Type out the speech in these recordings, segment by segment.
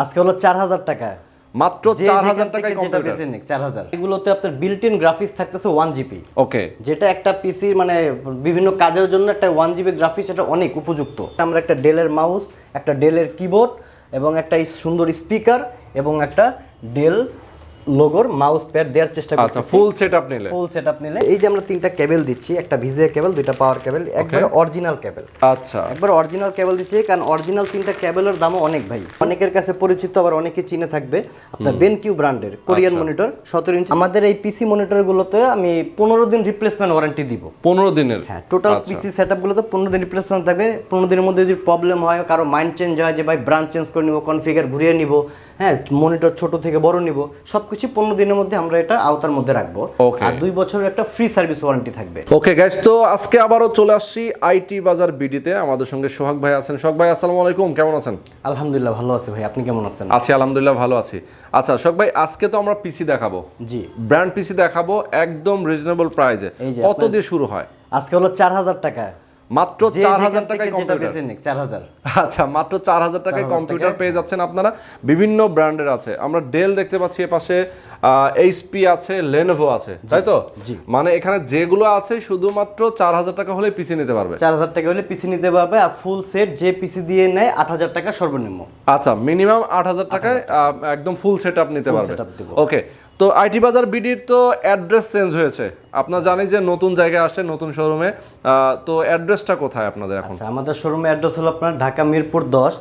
আজকে হলো 4000 টাকা মাত্র 4000 টাকায় কম্পিউটার 4000 এগুলোতে আপনার বিল্ট ইন গ্রাফিক্স থাকতেছে 1 জিবি। ওকে, যেটা একটা পিসি মানে বিভিন্ন কাজের জন্য একটা 1 জিবি গ্রাফিক্স এটা অনেক উপযুক্ত। আমরা একটা ডেলের মাউস, একটা ডেলের কিবোর্ড এবং একটা সুন্দর স্পিকার এবং একটা ডেল লোগোর মাউস প্যাড দেওয়ার চেষ্টা করছি। আচ্ছা, ফুল সেটআপ নিলে এই যে আমরা তিনটা কেবল দিচ্ছি, একটা ভিজিএ কেবল, দুইটা পাওয়ার কেবল, একবারে অরিজিনাল কেবল। আচ্ছা, একবার অরিজিনাল কেবল দিচ্ছি, কারণ অরিজিনাল তিনটা কেবলের দামও অনেক ভাই, অনেকের কাছে পরিচিত, আবার অনেকে চিনে থাকবে। আপনার বেনকিউ ব্র্যান্ডের কোরিয়ান মনিটর 17 ইঞ্চি। আমাদের এই পিসি মনিটরগুলোতে আমি 15 দিন রিপ্লেসমেন্ট ওয়ারেন্টি দিব। 15 দিনের? হ্যাঁ, টোটাল পিসি সেটআপগুলোতে 15 দিন রিপ্লেসমেন্ট থাকবে। 15 দিনের মধ্যে যদি প্রবলেম হয়, কারো মাইন্ড চেঞ্জ হয় যে ভাই ব্রাঞ্চ চেঞ্জ করে নিব, কনফিগার ঘুরিয়ে নিব, হ্যাঁ মনিটর ছোট থেকে বড় নিব, সবকিছু 15 দিনের মধ্যে আমরা এটা আওতার মধ্যে রাখবো। আর 2 বছরের একটা ফ্রি সার্ভিস ওয়ারেন্টি থাকবে। ওকে গাইস, তো আজকে আবারও চলে আসছি আইটি বাজার বিডিতে। আমাদের সঙ্গে সোহাগ ভাই আছেন। সোহাগ ভাই আসসালামু আলাইকুম, কেমন আছেন? আলহামদুলিল্লাহ ভালো আছি ভাই, আপনি কেমন আছেন? আছি আলহামদুলিল্লাহ ভালো আছি। আচ্ছা সোহাগ ভাই, আজকে তো আমরা পিসি দেখাবো, জি ব্র্যান্ড পিসি দেখাবো একদম রিজনেবল প্রাইসে। কত দিয়ে শুরু হয়? আজকে হলো 4000 টাকা, মাত্র 4000 টাকায় কম্পিউটার। 4000। আচ্ছা, মাত্র 4000 টাকায় কম্পিউটার পেয়ে যাচ্ছেন আপনারা। বিভিন্ন ব্র্যান্ডের আছে, আমরা ডেল দেখতে পাচ্ছি, এপাশে এইচপি আছে, লেনোভো আছে, তাই তো? মানে এখানে যেগুলো আছে শুধুমাত্র 4000 টাকা হলে পিসি নিতে পারবে। 4000 টাকা হলে পিসি নিতে পারবে। আর ফুল সেট যে পিসি দিয়ে নেয় 8000 টাকা সর্বনিম্ন। আচ্ছা, মিনিমাম 8000 টাকায় একদম ফুল সেটআপ নিতে পারবে। ওকে, তো আইটি বাজার বিডির তো অ্যাড্রেস চেঞ্জ হয়েছে, আপনারা জানেন যে নতুন জায়গায় আসছে, নতুন শোরুমে। তো অ্যাড্রেসটা কোথায় আপনাদের এখন? আচ্ছা, আমাদের শোরুমের অ্যাড্রেস হলো আপনার ঢাকা মিরপুর 10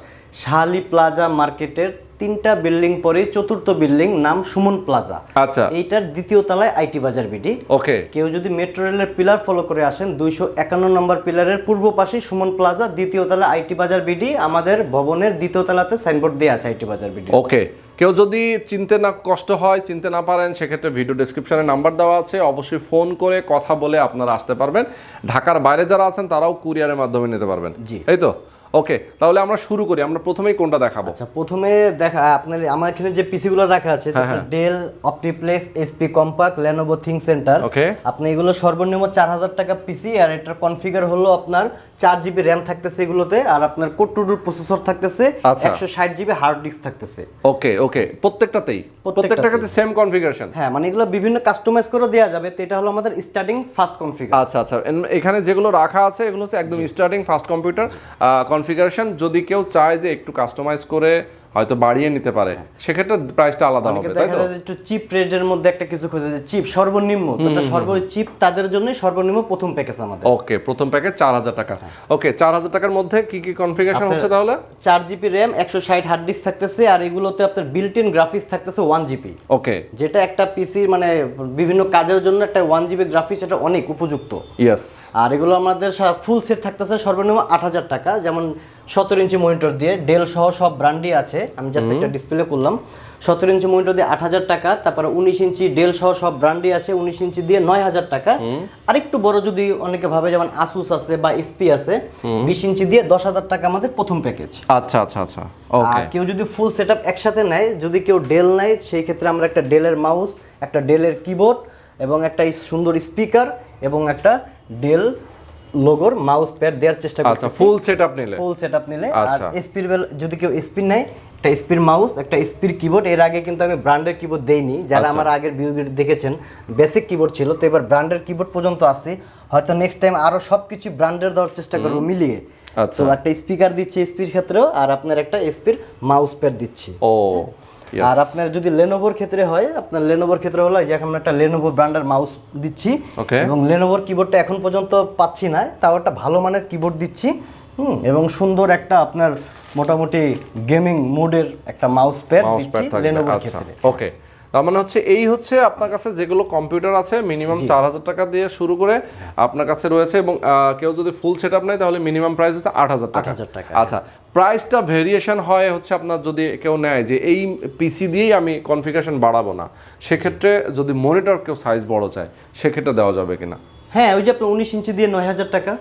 শাহালি প্লাজা মার্কেটের 3টা বিল্ডিং পরে 4র্থ বিল্ডিং, নাম সুমন প্লাজা। আচ্ছা, এইটার দ্বিতীয় তলায় আইটি বাজার বিডি। ওকে, কেউ যদি মেট্রো রেলের পিলার ফলো করে আসেন, 251 নম্বর পিলারের পূর্ব পাশে সুমন প্লাজা, দ্বিতীয় তলায় আইটি বাজার বিডি। আমাদের ভবনের দ্বিতীয় তলাতে সাইনবোর্ড দেওয়া আছে আইটি বাজার বিডি। ওকে, কেউ যদি চিনতে না কষ্ট হয়, চিনতে না পারেন, সেক্ষেত্রে ভিডিও ডেসক্রিপশনে নাম্বার দেওয়া আছে, অবশ্যই ফোন করে কথা বলে আপনারা আসতে পারবেন। ঢাকার বাইরে যারা আছেন তারাও কুরিয়ারের মাধ্যমে নিতে পারবেন, জি এই তো? ওকে, তাহলে আমরা শুরু করি। আমরা প্রথমেই কোনটা দেখাবো? আচ্ছা, প্রথমে দেখা আপনার আমার এখানে যে পিসি গুলো রাখা আছে, Dell OptiPlex, HP Compaq, Lenovo ThinkCentre. Okay, আপনি এগুলো সর্বনিম্ন 4000 টাকা পিসি। আর এটার কনফিগার হলো আপনার 4 জিবি র্যাম থাকতেছে এগুলোতে, আর আপনার কোর টু ডোর প্রসেসর থাকতেছে, 160 জিবি হার্ড ডিস্ক থাকতেছে। ওকে ওকে, প্রত্যেকটাতে সেম কনফিগারেশন? হ্যাঁ, মানে এগুলো বিভিন্ন কাস্টমাইজ করে দেওয়া যাবে। তো এটা হলো আমাদের স্টার্টিং ফার্স্ট কনফিগার। আচ্ছা আচ্ছা, এখানে যেগুলো রাখা আছে এগুলো হচ্ছে একদম স্টার্টিং ফার্স্ট কম্পিউটার কনফিগারেশন। যদি কেউ চায় যে একটু কাস্টমাইজ করে হয়তো বাড়িয়ে নিতে পারে, সেক্ষেত্রে প্রাইসটা আলাদা হবে, তাই তো? একটু চিপ রেটের মধ্যে একটা কিছু খুঁজে যে চিপ সর্বনিম্ন, তো চিপ তাদের জন্য সর্বনিম্ন প্রথম প্যাকেজ আমাদের। ওকে, প্রথম প্যাকেজ 4000 টাকা। ওকে, 4000 টাকার মধ্যে কি কি কনফিগারেশন হচ্ছে তাহলে? 4 জিবি র্যাম, 160 হার্ড ডিস্ক থাকতেছে, আর এগুলোতে আপনার বিল্ট ইন গ্রাফিক্স থাকতেছে 1 জিবি। ওকে, যেটা একটা পিসি মানে বিভিন্ন কাজের জন্য একটা 1 জিবি গ্রাফিক্স এটা অনেক উপযুক্ত। ইয়েস। আর এগুলো আমাদের ফুল সেট থাকতেছে সর্বনিম্ন 8000 টাকা। যেমন 17 ইঞ্চি মনিটর দিয়ে ডেল সহ সব ব্র্যান্ডই আছে, আমি জাস্ট একটা ডিসপ্লে করলাম। 17 ইঞ্চি মনিটর দিয়ে 8000 টাকা। তারপরে 19 ইঞ্চি ডেল সহ সব ব্র্যান্ডই আছে, 19 ইঞ্চি দিয়ে 9000 টাকা। আর একটু বড় যদি অনেকে ভাবে, যেমন আসুস আছে বা এসপি আছে, 20 ইঞ্চি দিয়ে 10000 টাকা আমাদের প্রথম প্যাকেজ। আচ্ছা আচ্ছা আচ্ছা, ওকে। আর কেউ যদি ফুল সেটআপ একসাথে নেয়, যদি কেউ ডেল নেয়, সেই ক্ষেত্রে আমরা একটা ডেলের মাউস, একটা ডেলের কিবোর্ড এবং একটা সুন্দর স্পিকার এবং একটা ডেল লোগোর মাউস প্যাড দেওয়ার চেষ্টা করছি। আচ্ছা, ফুল সেটআপ নিলে। আর এসপির যদি কেউ এসপি নেয়, একটা এসপির মাউস, একটা এসপির কিবোর্ড। এর আগে কিন্তু আমি ব্র্যান্ডের কিবোর্ড দেইনি, যারা আমার আগের ভিডিও দেখেছেন বেসিক কিবোর্ড ছিল, তো এবার ব্র্যান্ডের কিবোর্ড পর্যন্ত আছে। হয়তো নেক্সট টাইম আরো সবকিছু ব্র্যান্ডের দেওয়ার চেষ্টা করব মিলিয়ে। আচ্ছা, তো একটা স্পিকার দিচ্ছি এসপির ক্ষেত্রেও, আর আপনার একটা এসপির মাউস প্যাড দিচ্ছি। ও, আর আপনার যদি লেনোভোর ক্ষেত্রে হয়, আপনার লেনোভোর ক্ষেত্রে হলো যে আমরা একটা লেনোভো ব্র্যান্ডের মাউস দিচ্ছি, এবং লেনোভোর কিবোর্ডটা এখন পর্যন্ত পাচ্ছি না, তাও একটা ভালো মানের কিবোর্ড দিচ্ছি। এবং সুন্দর একটা আপনার মোটামুটি গেমিং মোডের একটা মাউস প্যাড দিচ্ছি লেনোভোর ক্ষেত্রে। ওকে, তার মানে হচ্ছে এই হচ্ছে আপনার কাছে যেগুলো কম্পিউটার আছে মিনিমাম 4000 টাকা দিয়ে শুরু করে আপনার কাছে রয়েছে, এবং কেউ যদি ফুল সেটআপ নেয় তাহলে মিনিমাম প্রাইস হচ্ছে 8000 টাকা। আচ্ছা, প্রাইসটা ভেরিয়েশন হয় হচ্ছে আপনার যদি কেউ নেয় যে এই পিসি দিয়েই আমি কনফিগারেশন বাড়াবো না, সেক্ষেত্রে যদি মনিটর কেউ সাইজ বড় চায় সেক্ষেত্রে দেওয়া যাবে কিনা? হ্যাঁ, ওই যে আপনার 19 ইঞ্চি দিয়ে 9000 টাকা,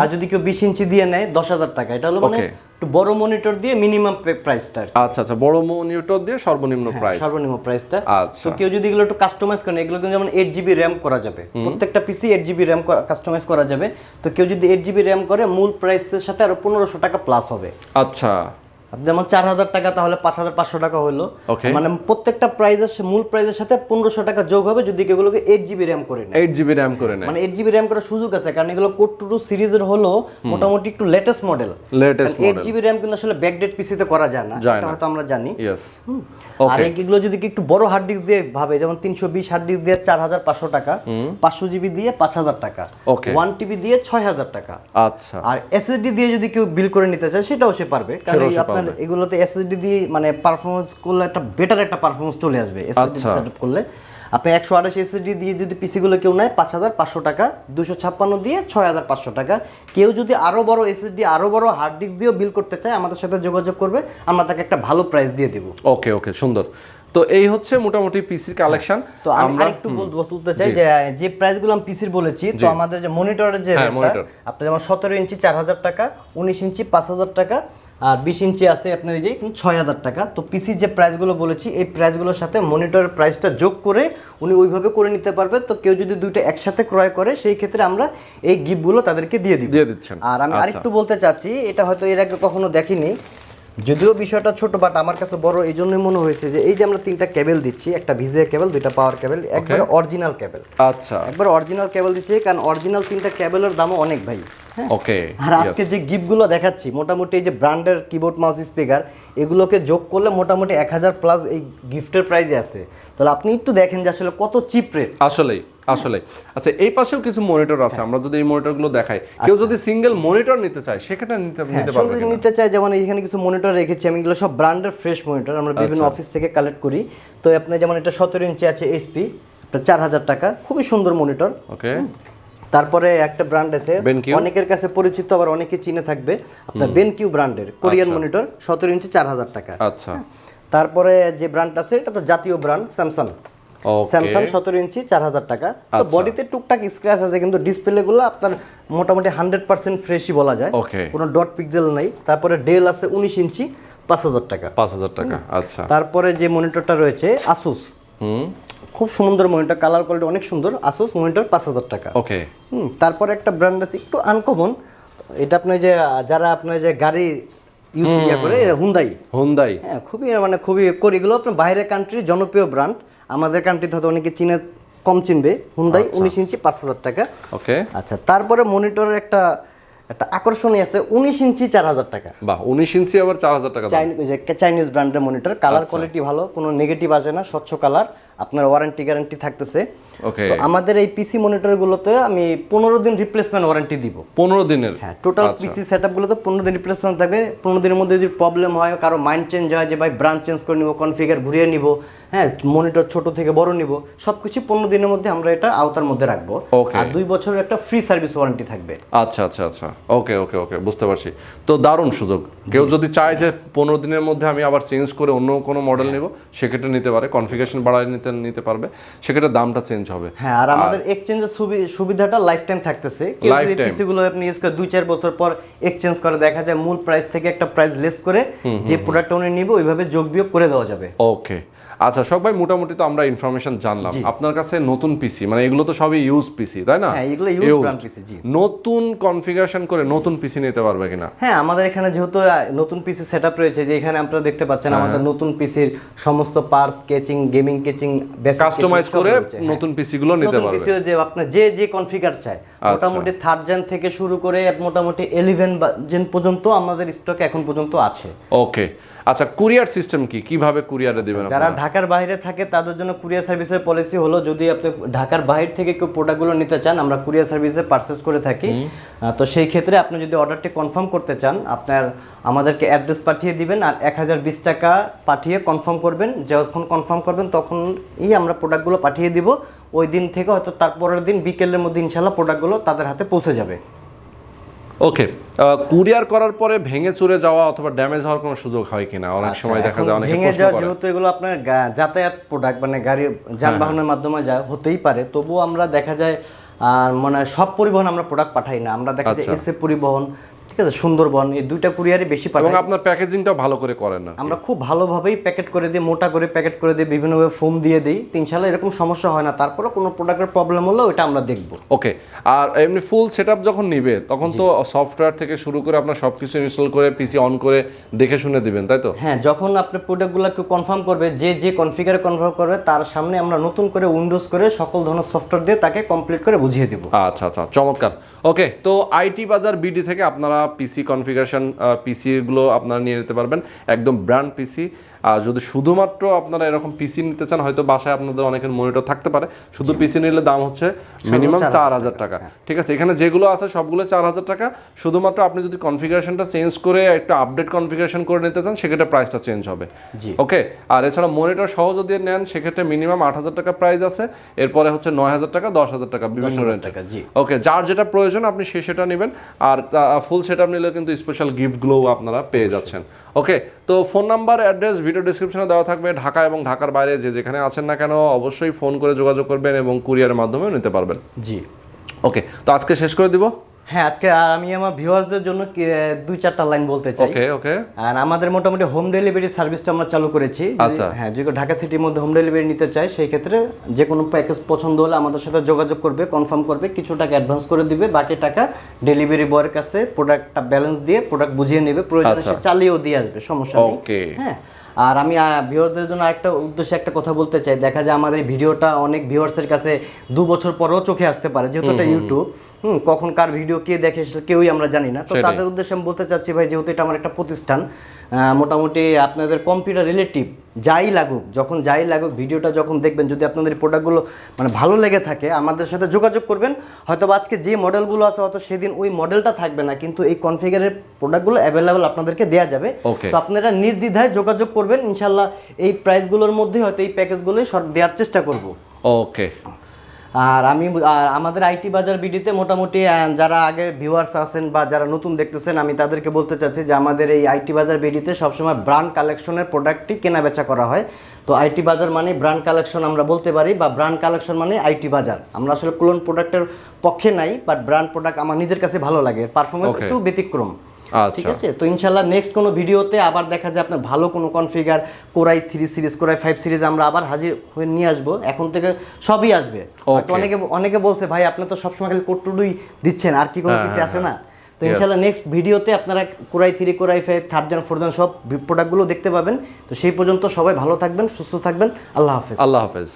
আর যদি কেউ 20 ইঞ্চি দিয়ে নেয় 10000 টাকা। এটা হলো মানে একটু বড় মনিটর দিয়ে মিনিমাম প্রাইসটা। আচ্ছা আচ্ছা, বড় মনিটর দিয়ে সর্বনিম্ন প্রাইসটা। আচ্ছা, তো কেউ যদি এগুলো একটু কাস্টমাইজ করেন, এগুলো কিন্তু যেমন 8 জিবি র্যাম করা যাবে, প্রত্যেকটা পিসি 8 জিবি র্যাম কাস্টমাইজ করা যাবে। তো কেউ যদি 8 জিবি র্যাম করে, মূল প্রাইসের সাথে আরো 1500 টাকা প্লাস হবে। আচ্ছা, আপনি যেমন 4000 টাকা তাহলে 5500 টাকা হলো, Okay. মানে প্রত্যেকটা প্রাইজের মূল প্রাইজের সাথে 1500 টাকা যোগ হবে যদি এগুলোকে 8GB RAM করে নেয়। 8GB RAM করে নেয়, মানে 8GB RAM করার সুযোগ আছে, কারণ এগুলো কোড টু টু সিরিজের হলো মোটামুটি একটু লেটেস্ট মডেল। 8GB RAM কিন্তু আসলে ব্যাকডেট পিসিতে করা যায় না, এটা হয়তো আমরা জানি। ইয়েস। আর এগুলো যদি একটু বড় হার্ড ডিস্ক দিয়ে ভাবে, যেমন 320 হার্ড ডিস্ক দিয়ে 4500 টাকা, 500GB দিয়ে 5000 টাকা, 1TB দিয়ে 6000 টাকা। আচ্ছা। আর এসএসডি দিয়ে যদি কেউ বিল করে নিতে চায় সেটাও সে পারবে, কারণ আপনার এগুলোতে এসএসডি দিয়ে মানে পারফরম্যান্স করলে একটা বেটার একটা পারফরম্যান্স চলে আসবে এসএসডি সেটআপ করলে। আপনি 128 এসএসডি দিয়ে যদি পিসি গুলো কেউ নেয় 5500 টাকা, 256 দিয়ে 6500 টাকা। কেউ যদি আরো বড় এসএসডি আরো বড় হার্ড ডিস্ক দিয়েও বিল করতে চায় আমাদের সাথে যোগাযোগ করবে, আমরা তাকে একটা ভালো প্রাইস দিয়ে দেব। ওকে ওকে, সুন্দর। তো এই হচ্ছে মোটামুটি পিসির কালেকশন। তো আমি আরেকটু বলতে চাই যে প্রাইসগুলো আমি পিসির বলেছি, তো আমাদের যে মনিটরের যে রেটটা, আপনি যেমন 17 ইঞ্চি 4000 টাকা, 19 ইঞ্চি 5000 টাকা, আর 20 ইঞ্চি আছে আপনার এই যে 6000 টাকা। তো পিসির যে প্রাইসগুলো বলেছি এই প্রাইসগুলোর সাথে মনিটরের প্রাইসটা যোগ করে উনি ওইভাবে করে নিতে পারবে। তো কেউ যদি দুইটা একসাথে ক্রয় করে সেই ক্ষেত্রে আমরা এই গিফটগুলো তাদেরকে দিয়ে দিচ্ছেন। আর আমি আরেকটু বলতে চাচ্ছি, এটা হয়তো এর আগে কখনো দেখিনি, যদিও বিষয়টা ছোট বাট আমার কাছে বড় এই জন্যই মনে হয়েছে যে এই যে আমরা 3টা কেবল দিচ্ছি, একটা ভিজিএ কেবল, 2টা পাওয়ার কেবল, একবারে অরিজিনাল কেবল। আচ্ছা, একবার অরিজিনাল কেবল দিচ্ছি, কারণ অরিজিনাল 3টা কেবলের দামও অনেক ভাই। ওকে। আর আজকে যে গিফটগুলো দেখাচ্ছি মোটামুটি এই যে ব্র্যান্ডের কিবোর্ড মাউস স্পিকার এগুলোকে যোগ করলে মোটামুটি 1000 প্লাস এই গিফটের প্রাইজে আছে। তাহলে আপনি একটু দেখেন যে আসলে কত চিপ রেট। আসলেই। আচ্ছা, এই পাশেও কিছু মনিটর আছে, আমরা যদি এই মনিটরগুলো দেখাই, কেউ যদি সিঙ্গেল মনিটর নিতে চায় সেক্ষেত্রে নিতে পারবে কিনা? নিতে চায়, যেমন এখানে কিছু মনিটর রেখেছি আমি, এগুলো সব ব্র্যান্ডের ফ্রেশ মনিটর, আমরা বিভিন্ন অফিস থেকে কালেক্ট করি। তো আপনি যেমন এটা 17 ইঞ্চি আছে এইচপি, 4000 টাকা, খুবই সুন্দর মনিটর। ওকে। তারপরে একটা ব্র্যান্ড আছে অনেকের কাছে পরিচিত, আবার অনেকে চিনে থাকবে, আপনার বেনকিউ ব্র্যান্ডের কোরিয়ান মনিটর, 17 ইঞ্চি 4000 টাকা। আচ্ছা। তারপরে যে ব্র্যান্ড আছে এটা তো জাতীয় ব্র্যান্ড স্যামসাং, 17 ইঞ্চি 4000 টাকা। তো বডিতে টুকটাক স্ক্র্যাচ আছে, কিন্তু ডিসপ্লে গুলো আপনার মোটামুটি 100% ফ্রেশই বলা যায়, কোনো ডট পিক্সেল নাই। তারপরে ডেল আছে 19 ইঞ্চি 5000 টাকা। আচ্ছা। তারপরে যে মনিটরটা রয়েছে আসুস, খুব সুন্দর মনিটর, কালার কোয়ালিটি অনেক সুন্দর, আসুস মনিটর 5000 টাকা। ওকে। তারপরে একটা ব্র্যান্ড আছে একটু আনকমন, এটা আপনার যে যারা আপনার যে গাড়ি ইউজ করে, হুন্দাই। হ্যাঁ, খুবই এগুলো আপনার বাইরের কান্ট্রির জনপ্রিয় ব্র্যান্ড, আমাদের কান্ট্রিতে হয়তো অনেকে কম চিনবে। হুন্দাই 19 ইঞ্চি 5000 টাকা। ওকে। আচ্ছা, তারপরে মনিটরের একটা আকর্ষণীয় আছে 19 ইঞ্চি 4000 টাকা। বাহ, 19 ইঞ্চি আবার 4000 টাকা। চাইনিজ ব্র্যান্ডের মনিটর, কালার কোয়ালিটি ভালো, কোনো নেগেটিভ আসে না, স্বচ্ছ কালার, আপনার ওয়ারেন্টি গ্যারান্টি থাকতেছে। ওকে। তো আমাদের এই পিসি মনিটরগুলোতে আমি 15 দিন রিপ্লেসমেন্ট ওয়ারেন্টি দিব। 15 দিনের? হ্যাঁ, টোটাল পিসি সেটআপগুলোতে 15 দিন রিপ্লেসমেন্ট থাকবে। 15 দিনের মধ্যে যদি প্রবলেম হয়, কারো মাইন্ড চেঞ্জ হয় যে ভাই ব্রান্ড চেঞ্জ করে নিব, কনফিগার ঘুরিয়ে নিব, হ্যাঁ মনিটর ছোট থেকে বড় নিব, সবকিছু 15 দিনের মধ্যে আমরা এটা আওতার মধ্যে রাখবো। আর 2 বছরের একটা ফ্রি সার্ভিস ওয়ারেন্টি থাকবে। আচ্ছা আচ্ছা আচ্ছা, ওকে ওকে ওকে, বুঝতে পারছি। তো দারুণ সুযোগ, কেউ যদি চায় যে 15 দিনের মধ্যে আমি আবার চেঞ্জ করে অন্য কোনো মডেল নেব সেক্ষেত্রে নিতে পারে, কনফিগারেশন বাড়ায় নিতে পারবে, সেক্ষেত্রে দামটা চেঞ্জ হবে। হ্যাঁ, আর আমাদের এক্সচেঞ্জের সুবিধাটা লাইফ টাইম থাকতেছে। এই পিসিগুলো আপনি ইউজ করে 2-4 বছর পর এক্সচেঞ্জ করে দেখা যায় মূল প্রাইস থেকে একটা প্রাইস লেস করে যে প্রোডাক্ট উনি নিবে ওইভাবে যোগ বিয়োগ করে দেওয়া যাবে। ওকে। আচ্ছা শোক ভাই, মোটামুটি তো আমরা ইনফরমেশন জানলাম। আপনার কাছে নতুন পিসি, মানে এগুলো তো সবই ইউজ পিসি তাই না? হ্যাঁ, এগুলো ইউজ ব্র্যান্ড পিসি। জি, নতুন কনফিগারেশন করে নতুন পিসি নিতে পারবে কিনা? হ্যাঁ, আমাদের এখানে যেহেতু নতুন পিসি সেটআপ রয়েছে, যে এখানে আপনারা দেখতে পাচ্ছেন আমাদের নতুন পিসির সমস্ত পার্টস, কেচিং, গেমিং কেচিং, বেসিক কাস্টমাইজ করে নতুন পিসি গুলো নিতে পারবে। নতুন পিসি যে আপনার যে কনফিগার চায়, মোটামুটি 3rd জেন থেকে শুরু করে মোটামুটি 11 জেন পর্যন্ত আমাদের স্টকে এখন পর্যন্ত আছে। ওকে। আচ্ছা, কুরিয়ার সিস্টেম কিভাবে কুরিয়ারে দিবেন? যারা ঢাকার বাইরে থাকে তাদের জন্য কুরিয়ার সার্ভিসের পলিসি হলো, যদি আপনি ঢাকার বাইরে থেকে কেউ প্রোডাক্টগুলো নিতে চান আমরা কুরিয়ার সার্ভিসে পারচেজ করে থাকি। তো সেই ক্ষেত্রে আপনি যদি অর্ডারটি কনফার্ম করতে চান, আপনার আমাদেরকে অ্যাড্রেস পাঠিয়ে দিবেন আর 1020 টাকা পাঠিয়ে কনফার্ম করবেন। যখন কনফার্ম করবেন তখনই আমরা প্রোডাক্টগুলো পাঠিয়ে দিব। ওই দিন থেকে হয়তো তারপরের দিন বিকেলের মধ্যে ইনশাল্লাহ প্রোডাক্টগুলো তাদের হাতে পৌঁছে যাবে। ওকে। কুরিয়ার করার পরে ভেঙে চুরে যাওয়া অথবা ড্যামেজ হওয়ার কোনো সুযোগ হয় কিনা? অনেক সময় দেখা যায় অনেকে ভেঙে যাওয়া, যেহেতু এগুলো আপনার যাতায়াত প্রোডাক্ট, মানে গাড়ি যানবাহনের মাধ্যমে হতেই পারে, তবুও আমরা দেখা যায় মানে সব পরিবহন আমরা প্রোডাক্ট পাঠাই না। আমরা দেখা যায় এসএ পরিবহন, ঠিক আছে, সুন্দরবন, এই দুইটা কুরিয়ারই বেশি পাঠাই। এবং আপনার প্যাকেজিংটাও ভালো করে করেন না? আমরা খুব ভালোভাবেই প্যাকেট করে দিই, মোটা করে প্যাকেট করে দিই, বিভিন্নভাবে ফোম দিয়ে দিই। ইনশাআল্লাহ এরকম সমস্যা হয় না। তারপরে কোনো প্রোডাক্টের প্রবলেম হলে ওটা আমরা দেখব। ওকে। আর এমনি ফুল সেটআপ যখন নিবে তখন তো সফটওয়্যার থেকে শুরু করে আপনার সবকিছু ইনস্টল করে পিসি অন করে দেখে শুনে দিবেন, তাই তো? হ্যাঁ, যখন আপনি প্রোডাক্টগুলো কেউ কনফার্ম করবে, যে কনফিগারে কনফার্ম করবে তার সামনে আমরা নতুন করে উইন্ডোজ করে সকল ধরনের সফটওয়্যার দিয়ে তাকে কমপ্লিট করে বুঝিয়ে দেব। আচ্ছা আচ্ছা, চমৎকার। ওকে, তো আইটি বাজার বিডি থেকে আপনারা পিসি কনফিগারেশন পিসিগুলো আপনারা নিয়ে নিতে পারবেন, একদম ব্র্যান্ড পিসি। আর যদি শুধুমাত্র আপনারা এরকম পিসি নিতে চান, হয়তো বাসায় আপনাদের অনেকের মনিটর থাকতে পারে, শুধু পিসি নিলে দাম হচ্ছে মিনিমাম 4000 টাকা। ঠিক আছে, এখানে যেগুলো আছে সবগুলো 4000 টাকা। শুধুমাত্র আপনি যদি কনফিগারেশনটা চেঞ্জ করে একটা আপডেট কনফিগারেশন করে নিতে চান, সেক্ষেত্রে প্রাইসটা চেঞ্জ হবে। ওকে। আর এছাড়া মনিটর সহ যদি নেন, সেক্ষেত্রে মিনিমাম 8000 টাকা প্রাইস আছে, এরপরে হচ্ছে 9000 টাকা, 10000 টাকা, বিভিন্ন রেঞ্জ। ওকে, যার যেটা প্রয়োজন আপনি সেটা নেবেন। আর ফুল সেটআপ নিলে কিন্তু স্পেশাল গিফটগুলোও আপনারা পেয়ে যাচ্ছেন। ওকে, তো ফোন নাম্বার, অ্যাড্রেস ভিডিও ডেসক্রিপশনে দেওয়া থাকবে। ঢাকা এবং ঢাকার বাইরে যেখানে আছেন না কেন অবশ্যই ফোন করে যোগাযোগ করবেন এবং কুরিয়ারের মাধ্যমেও নিতে পারবেন। জি। ওকে, তো আজকে শেষ করে দিব। হ্যাঁ, আজকে আমি আমার ভিউয়ার্সদের জন্য 2-4টা লাইন বলতে চাই। ওকে ওকে। আর আমাদের মোটামুটি হোম ডেলিভারি সার্ভিসটা আমরা চালু করেছি। আচ্ছা। হ্যাঁ, যদি ঢাকা সিটির মধ্যে হোম ডেলিভারি নিতে চাই, সেই ক্ষেত্রে যে কোনো প্যাকেজ পছন্দ হলে আমাদের সাথে যোগাযোগ করবে, কনফার্ম করবে, কিছু টাকা অ্যাডভান্স করে দিবে, বাকি টাকা ডেলিভারি বয়ের কাছে প্রোডাক্টটা ব্যালেন্স দিয়ে প্রোডাক্ট বুঝিয়ে নেবে, প্রয়োজনে সে চালিয়েও দিয়ে আসবে, সমস্যা নেই। ওকে। হ্যাঁ, আর আমি ভিউয়ারদের জন্য একটা উদ্দেশ্যে একটা কথা বলতে চাই। দেখা যায় আমাদের এই ভিডিওটা অনেক ভিউয়ার্সের কাছে 2 বছর পরেও চোখে আসতে পারে, যেহেতু এটা ইউটিউব। কখন কার ভিডিও কে দেখে কেউই আমরা জানি না। তো তাদের উদ্দেশ্যে আমি বলতে চাচ্ছি, ভাই, যেহেতু এটা আমার একটা প্রতিষ্ঠান, মোটামুটি আপনাদের কম্পিউটার রিলেটিভ যাই লাগুক ভিডিওটা যখন দেখবেন, যদি আপনাদের এই প্রোডাক্টগুলো মানে ভালো লেগে থাকে, আমাদের সাথে যোগাযোগ করবেন। হয়তো আজকে যে মডেলগুলো আছে হয়তো সেদিন ওই মডেলটা থাকবে না, কিন্তু এই কনফিগারের প্রোডাক্টগুলো অ্যাভেলেবেল আপনাদেরকে দেওয়া যাবে। তো আপনারা নির্দ্বিধায় যোগাযোগ করবেন, ইনশাল্লাহ এই প্রাইসগুলোর মধ্যে হয়তো এই প্যাকেজগুলোই দেওয়ার চেষ্টা করব। ওকে। আর আমাদের আইটি বাজার বিডিতে মোটামুটি যারা আগে ভিউয়ার্স আছেন বা যারা নতুন দেখতেছেন, আমি তাদেরকে বলতে চাচ্ছি যে আমাদের এই আইটি বাজার বিডিতে সবসময় ব্র্যান্ড কালেকশনের প্রোডাক্টই কেনা বেচা করা হয়। তো আইটি বাজার মানে ব্র্যান্ড কালেকশন আমরা বলতে পারি, বা ব্র্যান্ড কালেকশন মানে আইটি বাজার। আমরা আসলে ক্লোন প্রোডাক্টের পক্ষে নাই, বাট ব্র্যান্ড প্রোডাক্ট আমার নিজের কাছে ভালো লাগে, পারফরমেন্স একটু ব্যতিক্রম। ঠিক আছে, তো ইনশাল্লাহ নেক্সট কোনো ভিডিওতে আবার দেখা যায় আপনার ভালো কোনো configure, core i 3 series, core i 5 series আমরা আবার হাজির হয়ে নিয়ে আসবো। এখন থেকে সবই আসবে। অনেকে বলছে, ভাই আপনি তো সবসময় খালি কোড টুডুই দিচ্ছেন, আর কি কোনো কিছু আসে না? তো ইনশাল্লাহ নেক্সট ভিডিওতে আপনারা core i 3, core i 5, 3rd gen 4th gen সব প্রোডাক্টগুলো দেখতে পাবেন। তো সেই পর্যন্ত সবাই ভালো থাকবেন, সুস্থ থাকবেন। আল্লাহ হাফেজ। আল্লাহ হাফেজ।